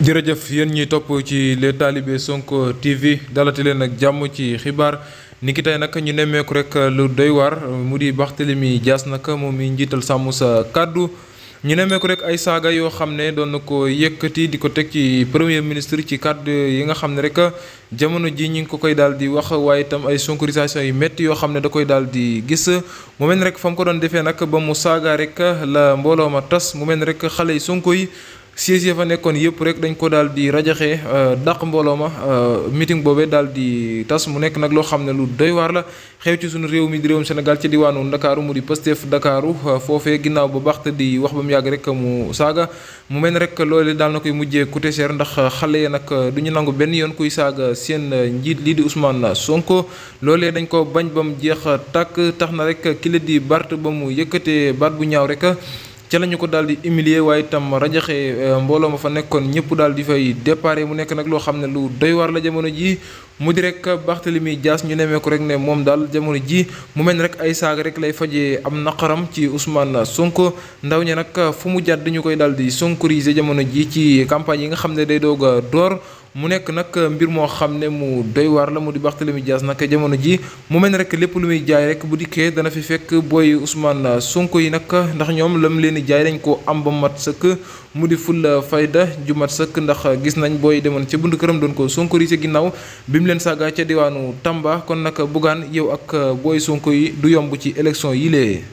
jërëjëf yéen ñi topp ci les talibé Sonko TV dalati leen ak jàmm ci xibaar niki tey nag ñu nemmeeku rek lu doy waar mu di Barthélémy Dias nag moom mi njiital sàmm sa kàddu ñu nemmeeku rek ay saaga yoo xam ne doon na ko yëkkati di ko teg ci premier ministre ci kàddu yi nga xam ne rek jamono ji ñu ngi ko koy daal di wax waaye itam ay sonkorisation yu métti yoo xam ne da koy daal di gis mu mel ni rek fa mu ko doon defee nag ba mu saaga rek la mbooloo ma tas mu mel ni rek xale yi Sonko yi. siège ya fa nekkoon yëpp rek dañ ko daal di rajaxee dàq mbooloo ma meeting boobee daal di tas mu nekk nag loo xam ne lu doy waar la xew ci suñu réew mi di réewum Sénégal ci diwaanu Ndakaaru mu di Pastef Ndakaaru foofee ginnaaw ba baxte di wax ba mu yàgg rek mu saaga mu mel ni rek loolu daal na koy mujjee coûté cher ndax xale ya nag du ñu nangu benn yoon kuy saaga seen njiit lii di Ousmane Sonko loolee dañ ko bañ ba mu jeex tàkk tax na rek kile di Bart ba mu yëkkatee baat bu ñaaw rek ca la ñu ko daal di humilier waaye itam rajaxe mbooloo ma fa nekkoon ñëpp daal di fay déparé mu nekk nag loo xam ne lu doy war la jamono ji mu di rek Barthélémy Dias ñu nemee ko rek ne moom daal jamono ji mu mel ni rek ay saaga rek lay fajee am naqaram ci Ousmane Sonko ndaw ñi nag fu mu jàdd ñu koy daal di sonkoriser jamono ji ci campagne yi nga xam ne day doog a door mu nekk nag mbir moo xam ne mu doy waar la mu di Barthélémy Dias nag jamono ji mu mel ni rek lépp lu muy jaay rek bu dikkee dana fi fekk booy Ousmane Sonko yi nag ndax ñoom lam leen di jaay dañ ko am ba mat sëkk mu di fulla fayda ju mat sëkk ndax gis nañ booy demoon ca buntu këram doon ko sonkorisé ginnaaw bi mu leen saaga ca diwaanu Tamba kon nag Bougane yow ak booy Sonko yi du yomb ci élection yi lee